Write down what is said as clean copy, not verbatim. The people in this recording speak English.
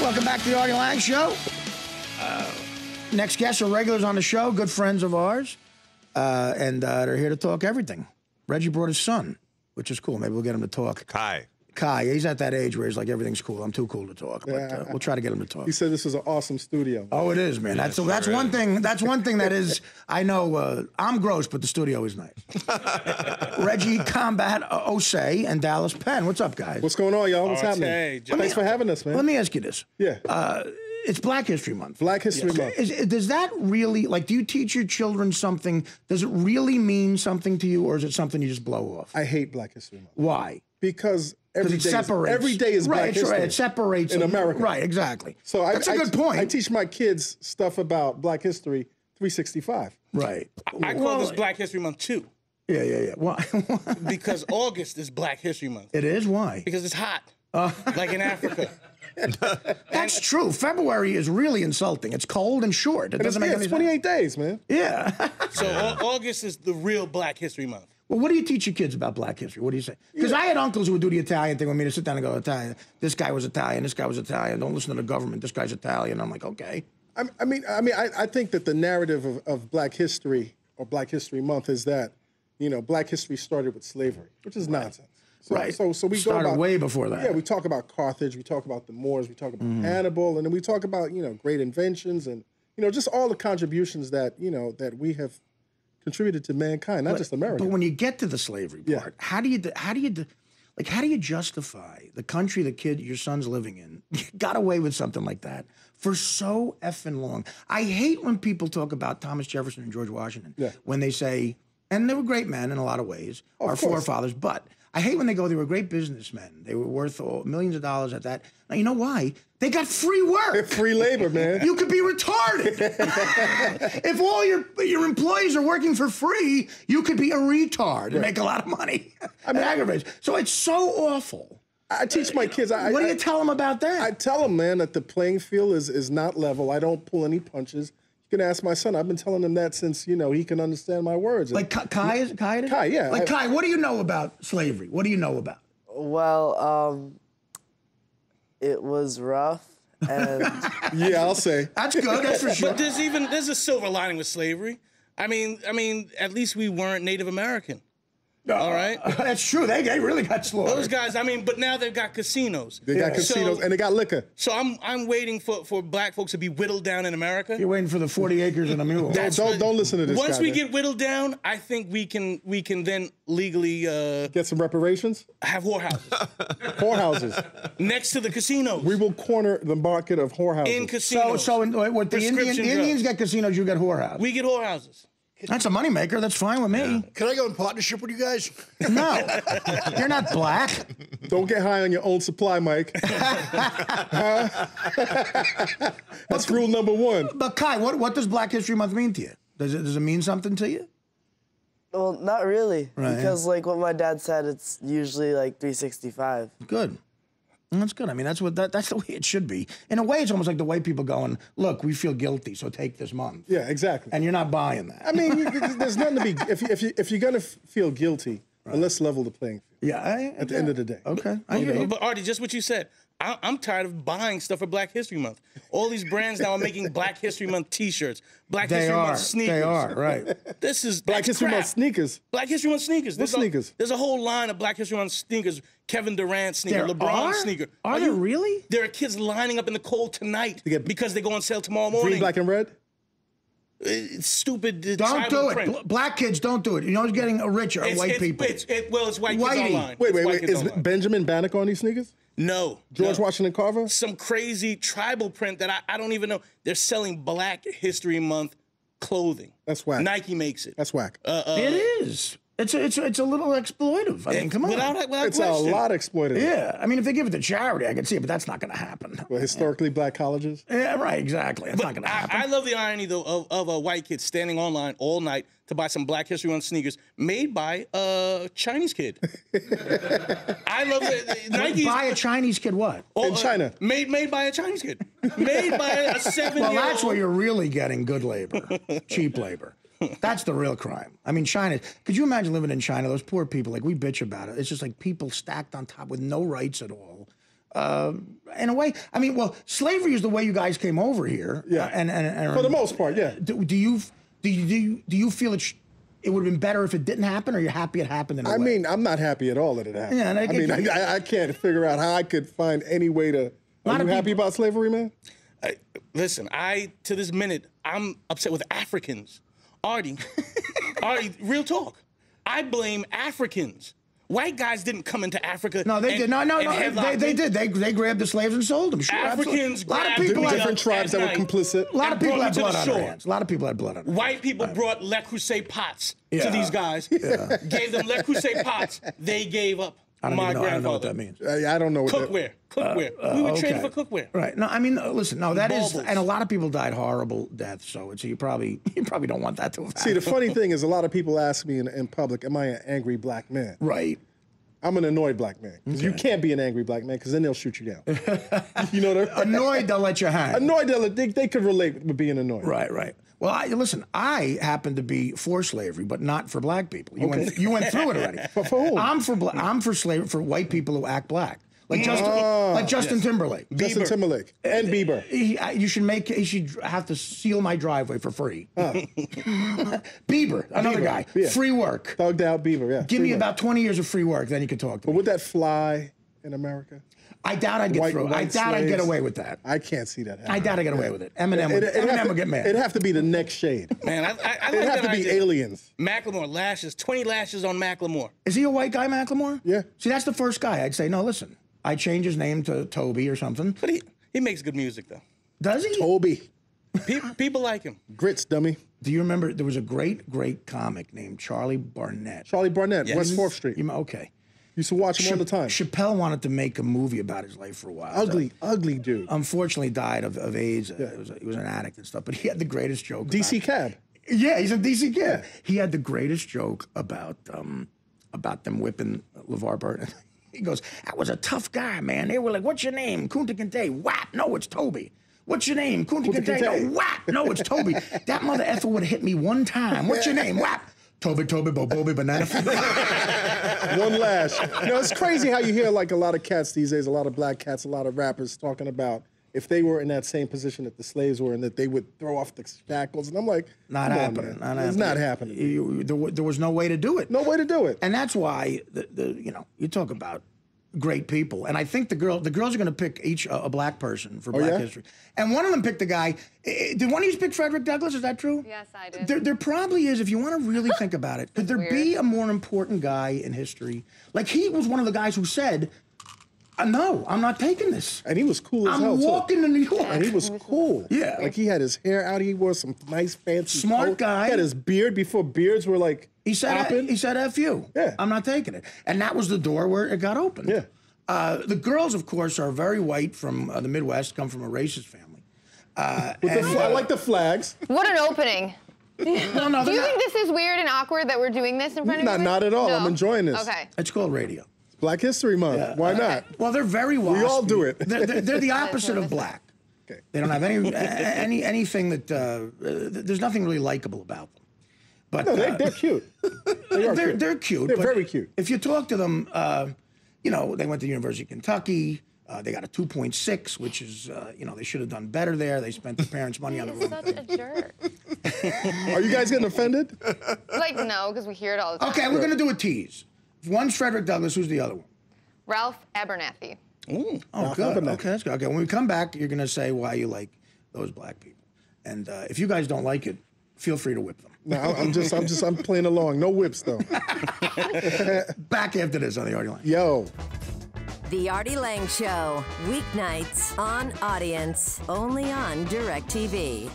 Welcome back to the Artie Lange Show. Next guests are regulars on the show, good friends of ours, and they're here to talk everything. Reggie brought his son, which is cool. Maybe we'll get him to talk. Kai, he's at that age where he's like, everything's cool. I'm too cool to talk, but we'll try to get him to talk. He said this was an awesome studio. Oh, it is, man. That's one thing. That's one thing that is. I know I'm gross, but the studio is nice. Reggie Combat Osei and Dallas Penn. What's up, guys? What's going on, y'all? What's happening? Thanks for having us, man. Let me ask you this. Yeah. It's Black History Month. Black History Month. Does that really, like, do you teach your children something? Does it really mean something to you, or is it something you just blow off? I hate Black History Month. Why? Because every day is Black History. Right, it separates in America. Right, exactly. So that's a good point. I teach my kids stuff about Black History 365. Right. I call this Black History Month too. Yeah. Why? Because August is Black History Month. It is? Why? Because it's hot, like in Africa. That's true. February is really insulting. It's cold and short. It doesn't make any sense. 28 days, man. Yeah. So August is the real Black History Month. Well, what do you teach your kids about Black history? What do you say? Because I had uncles who would do the Italian thing with me to sit down and go, Italian. This guy was Italian. This guy was Italian. Don't listen to the government. This guy's Italian. I'm like, okay. I think that the narrative of Black history or Black History Month is that, Black history started with slavery, which is nonsense. So we started way before that. Yeah, we talk about Carthage, we talk about the Moors, we talk about Hannibal, and then we talk about great inventions and just all the contributions that that we have contributed to mankind, not just America. But when you get to the slavery part, how do you justify the country your son's living in got away with something like that for so effing long? I hate when people talk about Thomas Jefferson and George Washington when they say, and they were great men in a lot of ways, our forefathers, but I hate when they go, they were great businessmen. They were worth millions of dollars at that. Now, you know why? They got free work. Free labor, man. You could be retarded. If all your employees are working for free, you could be a retard and make a lot of money. It aggravates. So it's so awful. I teach my kids. What do you tell them about that? I tell them, man, that the playing field is not level. I don't pull any punches. You can ask my son. I've been telling him that since, he can understand my words. Like Kai, yeah. Like Kai, what do you know about slavery? What do you know about? Well, it was rough, and yeah, I'll say that's good. That's for sure. But there's a silver lining with slavery. I mean, at least we weren't Native American. All right, that's true. They really got slaughtered. Those guys. But now they've got casinos. They got casinos and they got liquor. So I'm waiting for black folks to be whittled down in America. You're waiting for the 40 acres and a mule. Don't listen to this. Once we get whittled down, I think we can then legally get some reparations. Have whorehouses. Whorehouses next to the casinos. We will corner the market of whorehouses. In casinos. So what the Indians get casinos, you get whorehouses. We get whorehouses. That's a moneymaker. That's fine with me. Yeah. Can I go in partnership with you guys? No. You're not black. Don't get high on your own supply, Mike. That's rule number one. But Kai, what does Black History Month mean to you? Does it mean something to you? Well, not really. Right, because like what my dad said, it's usually like 365. Good. That's good. I mean, that's the way it should be. In a way, it's almost like the white people going, look, we feel guilty, so take this month. Yeah, exactly. And you're not buying that. I mean, there's nothing to be, if you're going to feel guilty, then let's level the playing field. Yeah. At the end of the day. Okay. I hear you. But Artie, just what you said, I'm tired of buying stuff for Black History Month. All these brands now are making Black History Month T-shirts, History Month sneakers. They are, right. This is Black History Month sneakers. Black History Month sneakers. What sneakers? There's a whole line of Black History Month sneakers. Kevin Durant sneaker, LeBron sneaker. Are there really? There are kids lining up in the cold tonight because they go on sale tomorrow morning. Green, black, and red? It's stupid. Don't do it. Print. Black kids don't do it. You know who's getting richer? White people. It's white kids online. Wait. Is Benjamin Bannock on these sneakers? No. George Washington Carver? Some crazy tribal print that I don't even know. They're selling Black History Month clothing. That's whack. Nike makes it. That's whack. It is. It's a little exploitive. I mean, come on. Without it's question. A lot exploitive. Yeah. I mean, if they give it to charity, I can see it, but that's not going to happen. Well, historically black colleges? Yeah, right, exactly. That's not going to happen. I love the irony, though, of a white kid standing online all night to buy some Black History Month sneakers made by a Chinese kid. I love it. Nike's buy a Chinese kid what? In China. Made by a Chinese kid. Made by a 7-year-old. Well, that's where you're really getting good labor, cheap labor. That's the real crime. I mean, China, could you imagine living in China? Those poor people, like we bitch about it. It's just like people stacked on top with no rights at all. in a way. I mean, well, slavery is the way you guys came over here. Yeah. And For the most part, yeah. Do you feel it would have been better if it didn't happen, or you're happy it happened in a way? I mean, I'm not happy at all that it happened. Yeah, I can't figure out how I could find any way to. Are you happy about slavery, man? Listen, to this minute, I'm upset with Africans. Artie, real talk. I blame Africans. White guys didn't come into Africa. No, they did. No. They did. They grabbed the slaves and sold them. Sure, Africans grabbed different tribes that were complicit. A lot of people had blood on their hands. A lot of people had blood on their hands. White people brought Le Creuset pots to these guys. Yeah. Gave them Le Creuset pots. They gave up. I don't know what that means. I don't know what cookware. We were traded for cookware. Right. No, I mean, listen. No, that is, and a lot of people died horrible deaths. So you probably don't want that to have happened. See, the funny thing is, a lot of people ask me in public, "Am I an angry black man?" Right. I'm an annoyed black man. Because you can't be an angry black man, because then they'll shoot you down. You know what I mean? Annoyed, they'll let you hang. Annoyed, they could relate with being annoyed. Right. Well, listen, I happen to be for slavery, but not for black people. You went through it already. For who? I'm for slavery for white people who act black. Like Justin Timberlake. Justin Timberlake and Bieber. He should have to seal my driveway for free. Bieber, another guy. Yeah. Free work. Thugged out Bieber, yeah. Give me about 20 years of free work, then you can talk to me. But would that fly in America? I doubt I'd get through. I doubt I'd get away with that. I can't see that happening. I doubt I'd get away with it. Eminem would get mad. It'd have to be the next shade. Man, it'd have to be aliens. Macklemore, lashes, 20 lashes on Macklemore. Is he a white guy, Macklemore? Yeah. See, that's the first guy I'd say, no, listen, I'd change his name to Toby or something. But he makes good music, though. Does he? Toby. People like him. Grits, dummy. Do you remember, there was a great comic named Charlie Barnett. Charlie Barnett, yes. West 4th Street. Okay. Used to watch him all the time. Chappelle wanted to make a movie about his life for a while. Ugly dude. Unfortunately died of AIDS. Yeah. He was an addict and stuff, but he had the greatest joke. DC Cab. Yeah, he's a DC Cab. Yeah. He had the greatest joke about them whipping LeVar Burton. He goes, that was a tough guy, man. They were like, what's your name? Kunta Kinte. Whap. No, it's Toby. What's your name? Kunta Kinte. No, whap. No, it's Toby. That mother effer would have hit me one time. What's your name? Whap. Toby, Bobobi, Banana. One lash. It's crazy how you hear like a lot of cats these days, a lot of black cats, a lot of rappers talking about if they were in that same position that the slaves were in, that they would throw off the shackles. And I'm like, not happening. It's not happening. There was no way to do it. No way to do it. And that's why you talk about great people, and I think the girls are going to pick each a black person for Black History, and one of them picked a guy. Did one of you pick Frederick Douglass? Is that true? Yes, I did. There probably is, if you want to really think about it. Could there be a more important guy in history? Like, he was one of the guys who said, no, I'm not taking this. And he was cool as hell, I'm walking to New York. And he was cool. Yeah. Like, he had his hair out. He wore some nice, fancy smart guy. He had his beard before beards were like He said, F you. Yeah. I'm not taking it. And that was the door where it got opened. Yeah. The girls, of course, are very white from the Midwest, come from a racist family. I like the flags. What an opening. No, Do you think this is weird and awkward that we're doing this in front of you? Not at all. No. I'm enjoying this. Okay. It's called radio. Black History Month. Yeah. Why not? Well, they're very waspy. We all do it. They're the opposite of black. Okay. They don't have anything that there's nothing really likable about them. But no, they're cute. They're cute. They're very cute. If you talk to them, they went to the University of Kentucky. They got a 2.6, which is, they should have done better there. They spent their parents' money on the wrong thing. Such a jerk. Are you guys getting offended? Like, no, because we hear it all the time. Okay, we're going to do a tease. If one's Frederick Douglass, who's the other one? Ralph Abernathy. Ooh. Oh, good. Okay, that's good. Okay, when we come back, you're going to say why you like those black people. And if you guys don't like it, feel free to whip them. No, I'm playing along. No whips, though. Back after this on the Artie Lange. Yo. The Artie Lange Show, weeknights on Audience, only on DirecTV.